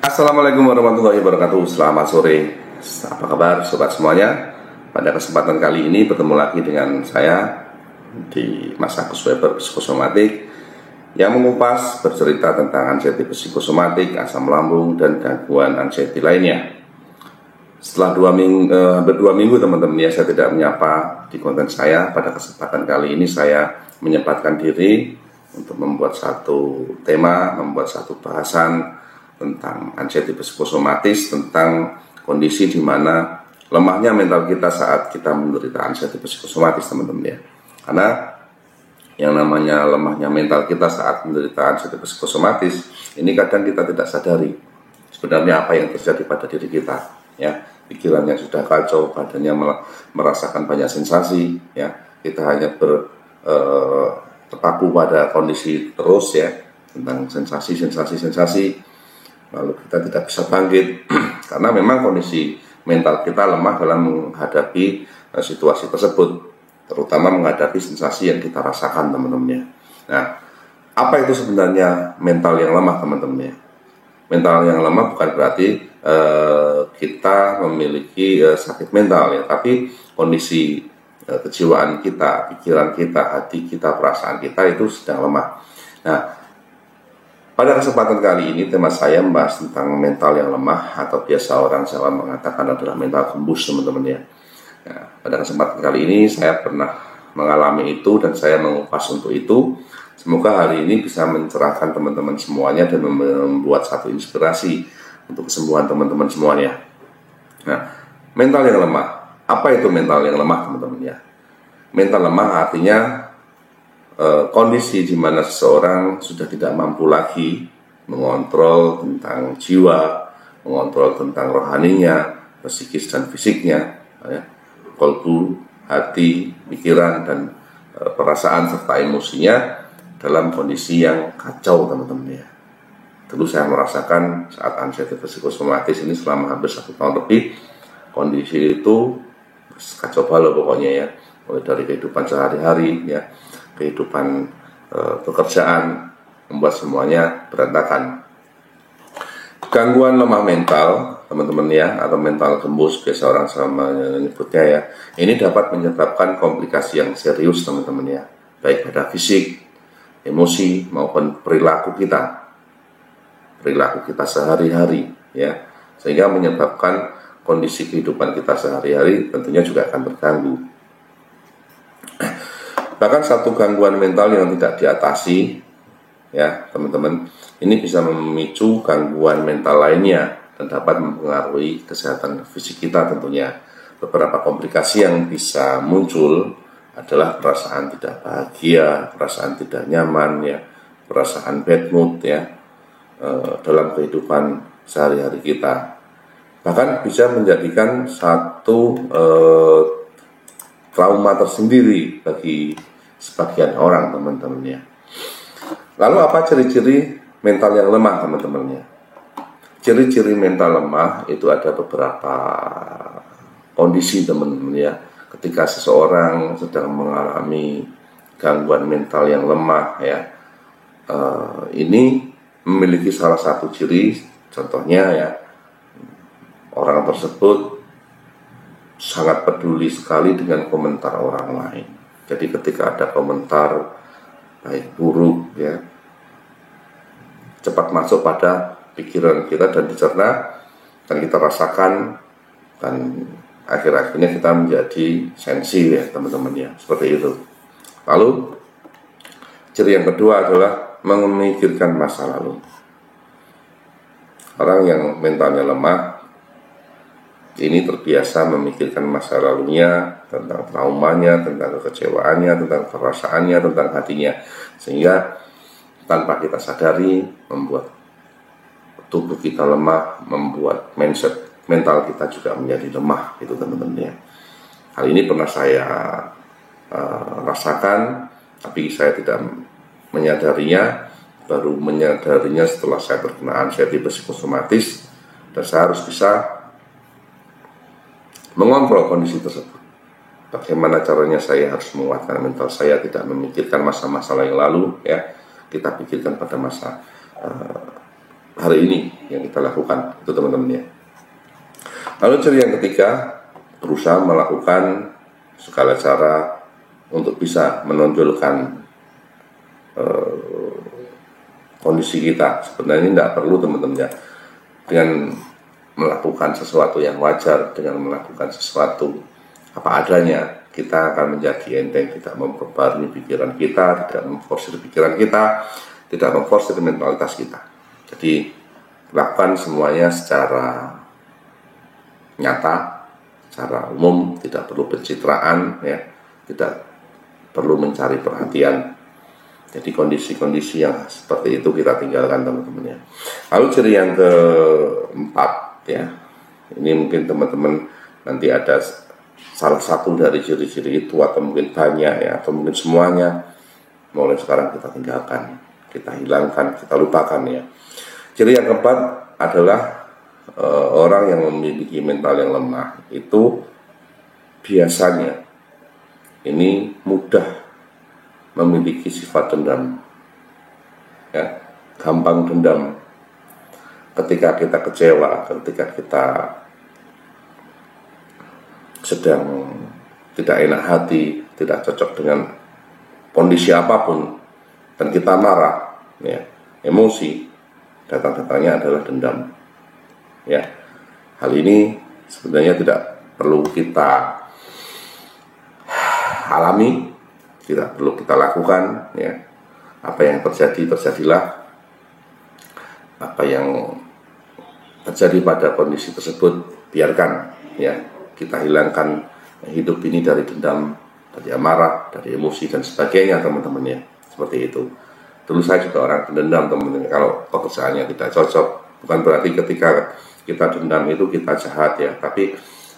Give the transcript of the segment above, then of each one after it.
Assalamualaikum warahmatullahi wabarakatuh. Selamat sore. Apa kabar sobat semuanya? Pada kesempatan kali ini bertemu lagi dengan saya di Mas Agus Weber Psikosomatik yang mengupas bercerita tentang anxiety psikosomatik, asam lambung, dan gangguan anxiety lainnya. Setelah hampir 2 minggu teman-teman ya, saya tidak menyapa di konten saya. Pada kesempatan kali ini saya menyempatkan diri untuk membuat satu tema, membuat satu bahasan tentang anxiety psikosomatis, tentang kondisi di mana lemahnya mental kita saat kita menderita anxiety psikosomatis, teman-teman ya. Karena yang namanya lemahnya mental kita saat menderita anxiety psikosomatis ini kadang kita tidak sadari sebenarnya apa yang terjadi pada diri kita ya. Pikirannya sudah kacau, badannya merasakan banyak sensasi ya. Kita hanya terpaku pada kondisi terus ya, tentang sensasi, lalu kita tidak bisa bangkit karena memang kondisi mental kita lemah dalam menghadapi situasi tersebut, terutama menghadapi sensasi yang kita rasakan, teman-teman ya. Nah, apa itu sebenarnya mental yang lemah, teman-teman ya? Mental yang lemah bukan berarti kita memiliki sakit mental ya, tapi kondisi kejiwaan kita, pikiran kita, hati kita, perasaan kita itu sedang lemah. Nah, pada kesempatan kali ini tema saya membahas tentang mental yang lemah atau biasa orang Jawa mengatakan adalah mental gembus, teman-teman ya. Nah, pada kesempatan kali ini saya pernah mengalami itu dan saya mengupas untuk itu. Semoga hari ini bisa mencerahkan teman-teman semuanya dan membuat satu inspirasi untuk kesembuhan teman-teman semuanya. Nah, mental yang lemah. Apa itu mental yang lemah, teman-teman ya? Mental lemah artinya kondisi di mana seseorang sudah tidak mampu lagi mengontrol tentang jiwa, mengontrol tentang rohaninya, psikis dan fisiknya, ya, kolbu, hati, pikiran, dan perasaan serta emosinya dalam kondisi yang kacau, teman-teman ya. Dulu saya merasakan saat anxiety psikosomatis ini selama hampir 1 tahun lebih, kondisi itu kacau balau pokoknya ya, mulai dari kehidupan sehari-hari ya, kehidupan pekerjaan, membuat semuanya berantakan. Gangguan lemah mental, teman-teman ya, atau mental gembus biasa orang sama menyebutnya ya, ini dapat menyebabkan komplikasi yang serius, teman-teman ya, baik pada fisik, emosi maupun perilaku kita sehari-hari ya, sehingga menyebabkan kondisi kehidupan kita sehari-hari tentunya juga akan terganggu. Bahkan satu gangguan mental yang tidak diatasi ya teman-teman, ini bisa memicu gangguan mental lainnya dan dapat mempengaruhi kesehatan fisik kita tentunya. Beberapa komplikasi yang bisa muncul adalah perasaan tidak bahagia, perasaan tidak nyaman ya, perasaan bad mood ya dalam kehidupan sehari-hari kita. Bahkan bisa menjadikan satu trauma tersendiri bagi sebagian orang, teman-teman ya. Lalu apa ciri-ciri mental yang lemah, teman-teman ya? Ciri-ciri mental lemah itu ada beberapa kondisi, teman-teman ya. Ketika seseorang sedang mengalami gangguan mental yang lemah ya, ini memiliki salah satu ciri, contohnya ya, orang tersebut sangat peduli sekali dengan komentar orang lain. Jadi ketika ada komentar baik buruk ya, cepat masuk pada pikiran kita dan dicerna dan kita rasakan, dan akhir-akhirnya kita menjadi sensi ya teman-teman ya, seperti itu. Lalu ciri yang kedua adalah memikirkan masa lalu. Orang yang mentalnya lemah ini terbiasa memikirkan masa lalunya, tentang traumanya, tentang kekecewaannya, tentang perasaannya, tentang hatinya, sehingga tanpa kita sadari membuat tubuh kita lemah, membuat mindset mental kita juga menjadi lemah, itu teman-teman ya. Hal ini pernah saya rasakan, tapi saya tidak menyadarinya, baru menyadarinya setelah saya terkena anxiety psikosomatis, dan saya harus bisa mengontrol kondisi tersebut. Bagaimana caranya saya harus menguatkan mental saya, tidak memikirkan masa-masa yang lalu ya, kita pikirkan pada masa hari ini yang kita lakukan, itu teman-teman ya. Lalu ciri yang ketiga, berusaha melakukan segala cara untuk bisa menonjolkan kondisi kita. Sebenarnya ini tidak perlu teman-teman ya, dengan melakukan sesuatu yang wajar, dengan melakukan sesuatu apa adanya, kita akan menjadi enteng, tidak memperbarui pikiran kita, tidak memforsir pikiran kita, tidak memforsir mentalitas kita. Jadi lakukan semuanya secara nyata, secara umum, tidak perlu pencitraan ya, tidak perlu mencari perhatian. Jadi kondisi-kondisi yang seperti itu kita tinggalkan teman-teman ya. Lalu ciri yang keempat ya, ini mungkin teman-teman nanti ada salah satu dari ciri-ciri itu, atau mungkin banyak ya, atau mungkin semuanya, mulai sekarang kita tinggalkan, kita hilangkan, kita lupakan ya. Ciri yang keempat adalah orang yang memiliki mental yang lemah itu biasanya ini mudah memiliki sifat dendam ya, gampang dendam ketika kita kecewa, ketika kita sedang tidak enak hati, tidak cocok dengan kondisi apapun, dan kita marah ya, emosi, datang-datangnya adalah dendam ya. Hal ini sebenarnya tidak perlu kita alami, tidak perlu kita lakukan ya. Apa yang terjadi, terjadilah. Apa yang terjadi pada kondisi tersebut biarkan ya. Kita hilangkan hidup ini dari dendam, dari amarah, dari emosi dan sebagainya teman-teman ya. Seperti itu. Dulu saya juga orang pendendam teman-teman. Kalau pekerjaannya tidak cocok, bukan berarti ketika kita dendam itu kita jahat ya, tapi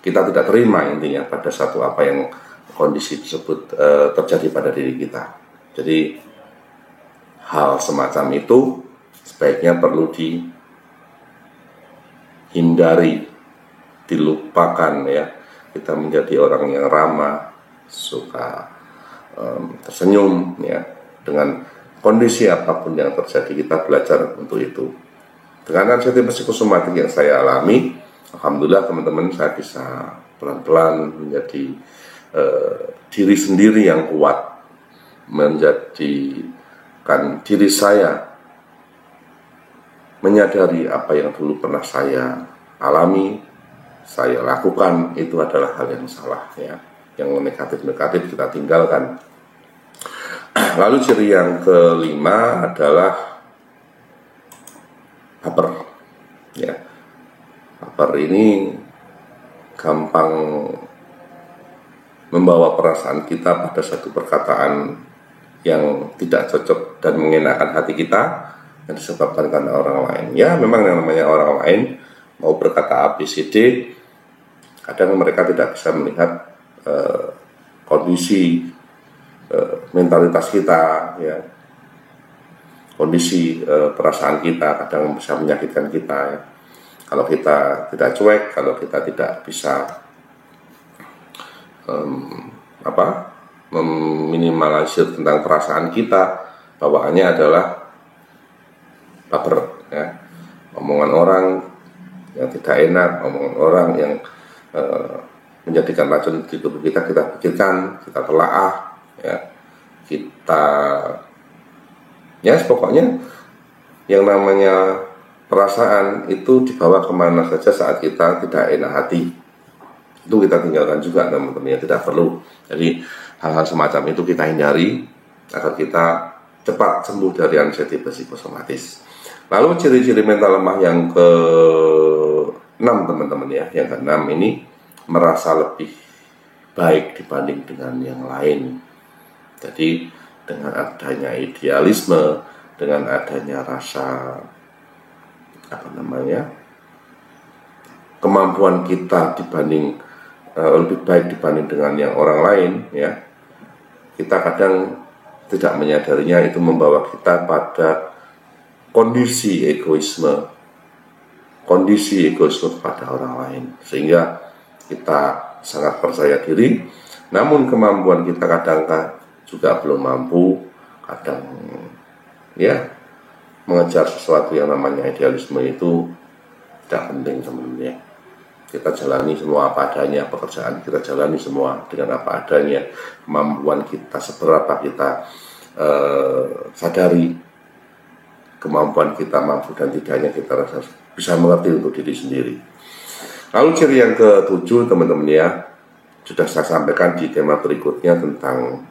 kita tidak terima intinya pada satu apa yang kondisi tersebut terjadi pada diri kita. Jadi hal semacam itu sebaiknya perlu dihindari, dilupakan ya. Kita menjadi orang yang ramah, suka tersenyum ya. Dengan kondisi apapun yang terjadi, kita belajar untuk itu. Dengan anxiety psikosomatik yang saya alami, alhamdulillah teman-teman, saya bisa pelan-pelan menjadi diri sendiri yang kuat, menjadikan diri saya menyadari apa yang dulu pernah saya alami, saya lakukan, itu adalah hal yang salah ya. Yang negatif-negatif kita tinggalkan. Lalu ciri yang kelima adalah baper ya. Baper ini gampang membawa perasaan kita pada satu perkataan yang tidak cocok dan mengenakan hati kita, yang disebabkan karena orang lain. Ya memang yang namanya orang lain mau berkata A, B, C, D, kadang mereka tidak bisa melihat kondisi mentalitas kita ya, kondisi perasaan kita, kadang bisa menyakitkan kita ya. Kalau kita tidak cuek, kalau kita tidak bisa meminimalisir tentang perasaan kita, bawaannya adalah baper ya. Omongan orang yang tidak enak, omongan orang yang menjadikan racun di tubuh kita, kita pikirkan, kita telaah ya, kita ya pokoknya yang namanya perasaan itu dibawa kemana saja saat kita tidak enak hati, itu kita tinggalkan juga teman-teman ya, tidak perlu. Jadi hal-hal semacam itu kita hindari agar kita cepat sembuh dari anxiety psikosomatis. Lalu ciri-ciri mental lemah yang ke-6 teman-teman ya, yang ke-6 ini merasa lebih baik dibanding dengan yang lain. Jadi dengan adanya idealisme, dengan adanya rasa kemampuan kita dibanding lebih baik dibanding dengan yang orang lain ya, kita kadang tidak menyadarinya, itu membawa kita pada kondisi egoisme kepada orang lain, sehingga kita sangat percaya diri, namun kemampuan kita kadang juga belum mampu, kadang ya mengejar sesuatu yang namanya idealisme itu tidak penting teman-teman ya. Kita jalani semua apa adanya, pekerjaan kita jalani semua dengan apa adanya, kemampuan kita seberapa kita sadari kemampuan kita mampu dan tidaknya kita rasa bisa mengerti untuk diri sendiri. Lalu ciri yang ketujuh teman-teman ya, sudah saya sampaikan di tema berikutnya tentang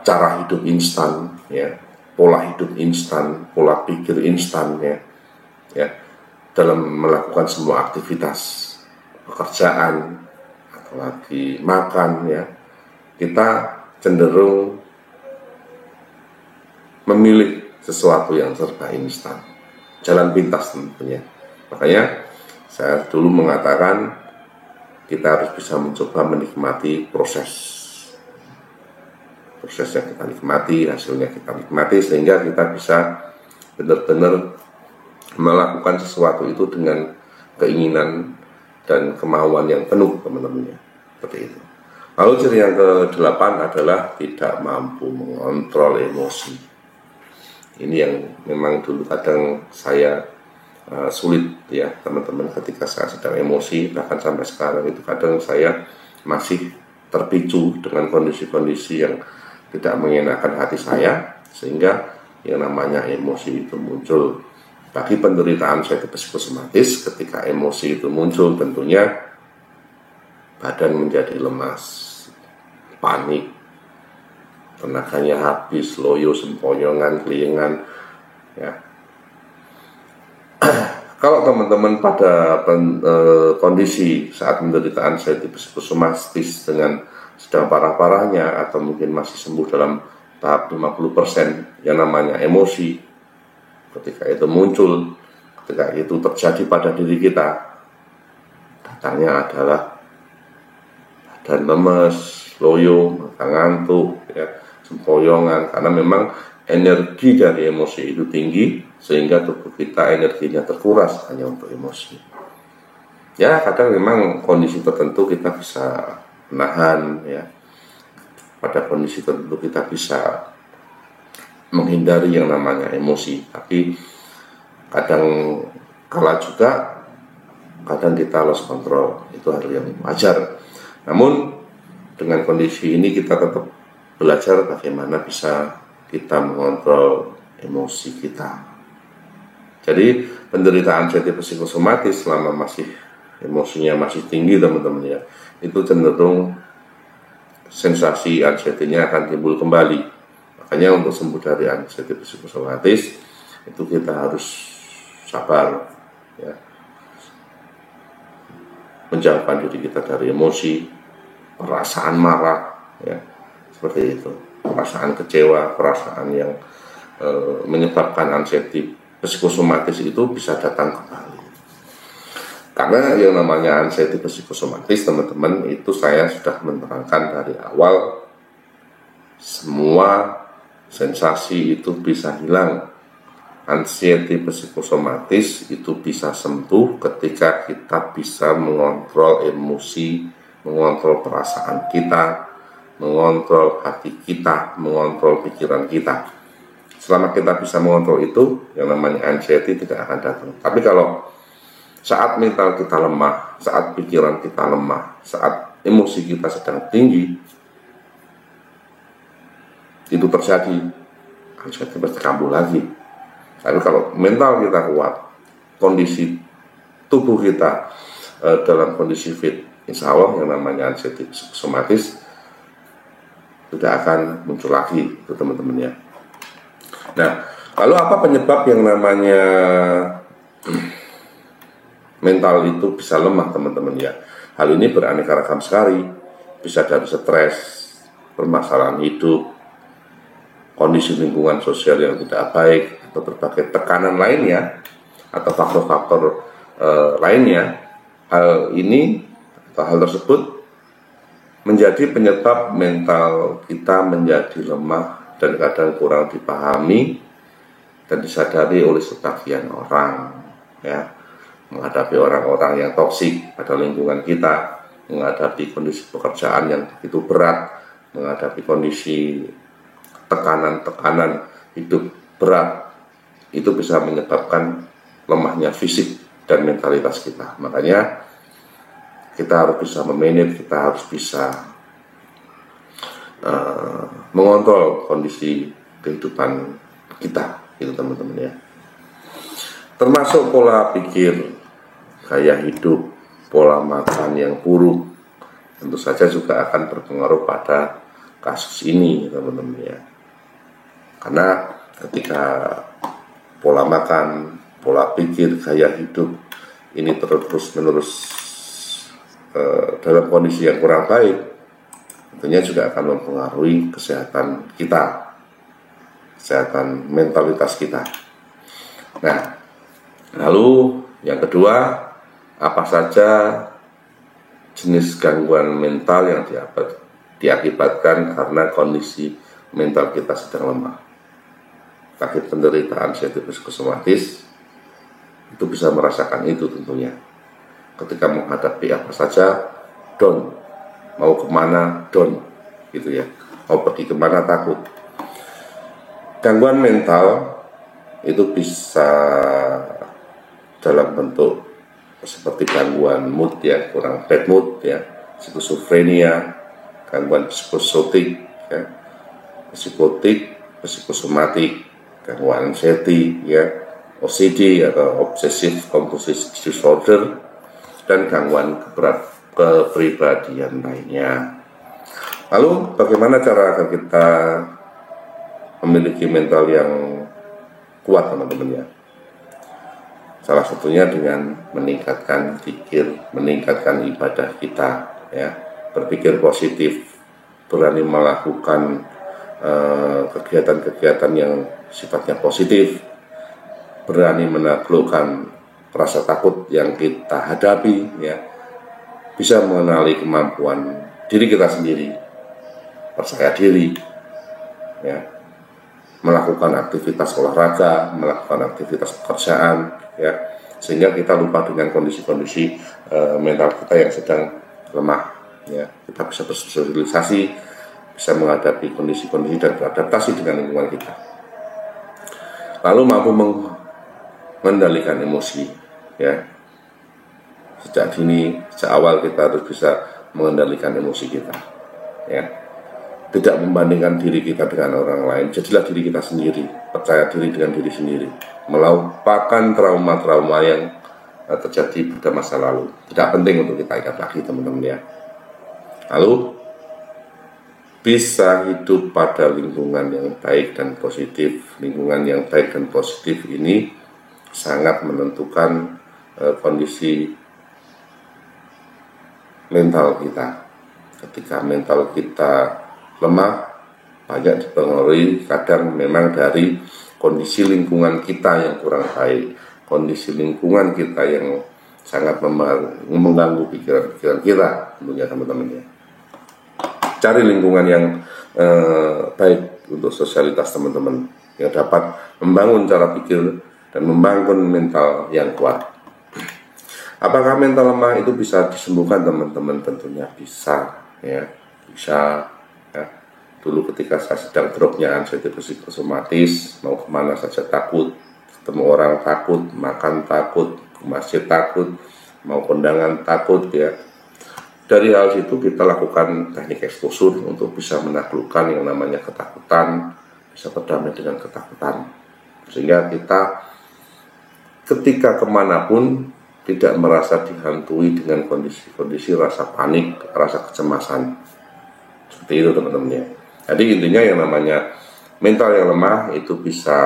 cara hidup instan ya, pola hidup instan, pola pikir instan ya, dalam melakukan semua aktivitas pekerjaan atau lagi makan ya, kita cenderung memilih sesuatu yang serba instan, jalan pintas tentunya. Makanya saya dulu mengatakan kita harus bisa mencoba menikmati proses yang kita nikmati, hasilnya kita nikmati, sehingga kita bisa benar-benar melakukan sesuatu itu dengan keinginan dan kemauan yang penuh teman-teman ya, seperti itu. Lalu ciri yang ke-8 adalah tidak mampu mengontrol emosi. Ini yang memang dulu kadang saya sulit ya teman-teman, ketika saya sedang emosi, bahkan sampai sekarang itu kadang saya masih terpicu dengan kondisi-kondisi yang tidak mengenakan hati saya, sehingga yang namanya emosi itu muncul. Bagi penderita anxiety psikosomatis, ketika emosi itu muncul tentunya badan menjadi lemas, panik, tenaganya habis, loyo, sempoyongan, kelingan ya. Kalau teman-teman pada kondisi saat menderita anxiety psikosomatis dengan sedang parah-parahnya atau mungkin masih sembuh dalam tahap 50%, yang namanya emosi, ketika itu muncul, ketika itu terjadi pada diri kita, datangnya adalah badan lemes, loyo, mata ngantuk ya, sempoyongan, karena memang energi dari emosi itu tinggi, sehingga tubuh kita energinya terkuras hanya untuk emosi. Ya kadang memang kondisi tertentu kita bisa menahan ya, pada kondisi tertentu kita bisa menghindari yang namanya emosi, tapi kadang kala juga kadang kita lost control, itu hal yang wajar. Namun dengan kondisi ini kita tetap belajar bagaimana bisa kita mengontrol emosi kita. Jadi penderita anxiety psikosomatis selama masih emosinya masih tinggi teman-teman ya, itu cenderung sensasi anxiety-nya akan timbul kembali. Makanya untuk sembuh dari anxiety psikosomatis itu kita harus sabar ya, menjauhkan diri kita dari emosi, perasaan marah ya, seperti itu, perasaan kecewa, perasaan yang menyebabkan anxiety psikosomatis itu bisa datang kembali. Karena yang namanya anxiety psikosomatis teman-teman, itu saya sudah menerangkan dari awal, semua sensasi itu bisa hilang. Anxiety psikosomatis itu bisa sembuh ketika kita bisa mengontrol emosi, mengontrol perasaan kita, mengontrol hati kita, mengontrol pikiran kita. Selama kita bisa mengontrol itu, yang namanya anxiety tidak akan datang. Tapi kalau saat mental kita lemah, saat pikiran kita lemah, saat emosi kita sedang tinggi, itu terjadi, anxiety pasti kambuh lagi. Tapi kalau mental kita kuat, kondisi tubuh kita dalam kondisi fit, insya Allah yang namanya anxiety psikosomatis tidak akan muncul lagi, itu teman-teman ya. Nah, lalu apa penyebab yang namanya mental itu bisa lemah teman-teman ya? Hal ini beraneka ragam sekali, bisa dari stres, permasalahan hidup, kondisi lingkungan sosial yang tidak baik, atau berbagai tekanan lainnya, atau faktor-faktor lainnya. Hal ini atau hal tersebut menjadi penyebab mental kita menjadi lemah dan kadang kurang dipahami dan disadari oleh sebagian orang ya, menghadapi orang-orang yang toksik pada lingkungan kita, menghadapi kondisi pekerjaan yang begitu berat, menghadapi kondisi tekanan-tekanan hidup berat, itu bisa menyebabkan lemahnya fisik dan mentalitas kita. Makanya kita harus bisa memanage, kita harus bisa mengontrol kondisi kehidupan kita, gitu teman-teman ya. Termasuk pola pikir, gaya hidup, pola makan yang buruk, tentu saja juga akan berpengaruh pada kasus ini, teman-teman ya. Karena ketika pola makan, pola pikir, gaya hidup ini terus-menerus dalam kondisi yang kurang baik, tentunya juga akan mempengaruhi kesehatan kita, kesehatan mentalitas kita. Nah, lalu yang kedua, apa saja jenis gangguan mental yang diakibatkan karena kondisi mental kita sedang lemah? Sakit penderitaan anxiety psikosomatis itu bisa merasakan itu tentunya. Ketika menghadapi apa saja, down. Mau kemana, down, gitu ya. Mau pergi kemana, takut. Gangguan mental itu bisa dalam bentuk seperti gangguan mood ya, kurang bad mood ya, skizofrenia, gangguan psikosotik ya, psikosomatik, gangguan anxiety ya, OCD atau obsessive compulsive disorder, dan gangguan kepribadian lainnya. Lalu bagaimana cara agar kita memiliki mental yang kuat, teman-teman ya? Salah satunya dengan meningkatkan pikir, meningkatkan ibadah kita ya, berpikir positif, berani melakukan kegiatan-kegiatan yang sifatnya positif, berani menaklukkan rasa takut yang kita hadapi ya, bisa mengenali kemampuan diri kita sendiri, percaya diri ya, melakukan aktivitas olahraga, melakukan aktivitas pekerjaan ya, sehingga kita lupa dengan kondisi-kondisi mental kita yang sedang lemah ya. Kita bisa bersosialisasi, bisa menghadapi kondisi-kondisi dan beradaptasi dengan lingkungan kita. Lalu mampu mengendalikan emosi ya. Sejak dini, sejak awal kita harus bisa mengendalikan emosi kita ya. Tidak membandingkan diri kita dengan orang lain, jadilah diri kita sendiri, percaya diri dengan diri sendiri, melupakan trauma-trauma yang terjadi pada masa lalu. Tidak penting untuk kita ingat lagi, teman-teman ya. Lalu bisa hidup pada lingkungan yang baik dan positif. Lingkungan yang baik dan positif ini sangat menentukan kondisi mental kita. Ketika mental kita lemah, banyak dipengaruhi kadang memang dari kondisi lingkungan kita yang kurang baik, kondisi lingkungan kita yang sangat mengganggu pikiran-pikiran kita, tentunya teman-teman ya. Cari lingkungan yang baik untuk sosialitas teman-teman, yang dapat membangun cara pikir dan membangun mental yang kuat. Apakah mental lemah itu bisa disembuhkan, teman-teman? Tentunya bisa ya, bisa ya. Dulu ketika saya sedang dropnya anxiety psikosomatis, mau kemana saja takut, ketemu orang takut, makan takut, ke masjid takut, mau kondangan takut ya. Dari hal itu kita lakukan teknik eksposur untuk bisa menaklukkan yang namanya ketakutan, bisa berdamai dengan ketakutan, sehingga kita ketika kemanapun tidak merasa dihantui dengan kondisi-kondisi rasa panik, rasa kecemasan. Seperti itu, teman-teman ya. Jadi intinya yang namanya mental yang lemah itu bisa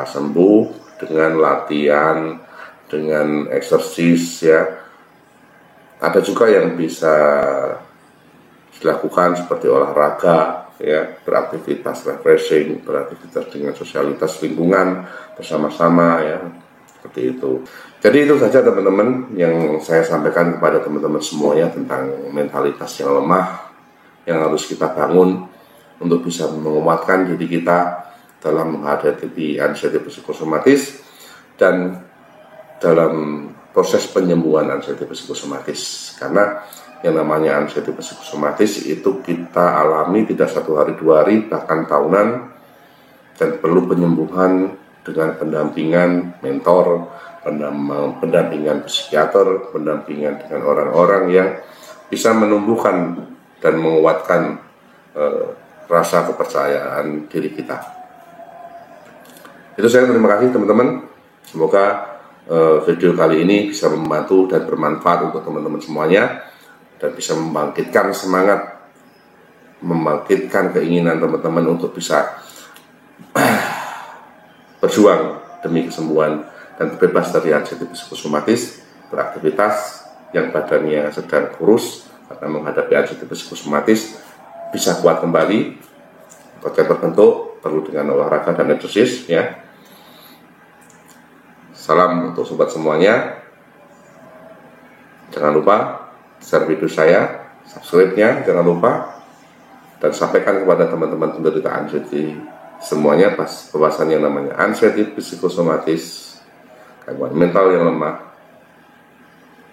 sembuh dengan latihan, dengan eksersis ya. Ada juga yang bisa dilakukan seperti olahraga ya, beraktivitas refreshing, beraktivitas dengan sosialitas lingkungan bersama-sama ya, seperti itu. Jadi itu saja teman-teman yang saya sampaikan kepada teman-teman semuanya tentang mentalitas yang lemah yang harus kita bangun untuk bisa menguatkan diri kita dalam menghadapi anxiety psikosomatis dan dalam proses penyembuhan anxiety psikosomatis. Karena yang namanya anxiety psikosomatis itu kita alami tidak 1 hari 2 hari, bahkan tahunan, dan perlu penyembuhan dengan pendampingan mentor, pendampingan psikiater, pendampingan dengan orang-orang yang bisa menumbuhkan dan menguatkan rasa kepercayaan diri kita. Itu saya, terima kasih teman-teman. Semoga video kali ini bisa membantu dan bermanfaat untuk teman-teman semuanya, dan bisa membangkitkan semangat, membangkitkan keinginan teman-teman untuk bisa berjuang demi kesembuhan dan terbebas dari anxiety psikosomatis, beraktivitas yang badannya sedang kurus karena menghadapi anxiety psikosomatis bisa kuat kembali. Otot terbentuk perlu dengan olahraga dan eksersis ya. Salam untuk sobat semuanya. Jangan lupa share video saya, subscribe-nya jangan lupa, dan sampaikan kepada teman-teman penderita anxiety semuanya bahasan yang namanya anxiety psikosomatis, gangguan mental yang lemah,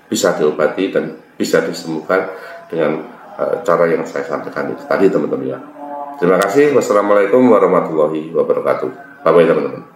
bisa diobati dan bisa disembuhkan dengan cara yang saya sampaikan itu tadi teman-teman ya. Terima kasih. Wassalamualaikum warahmatullahi wabarakatuh. Bye-bye teman-teman.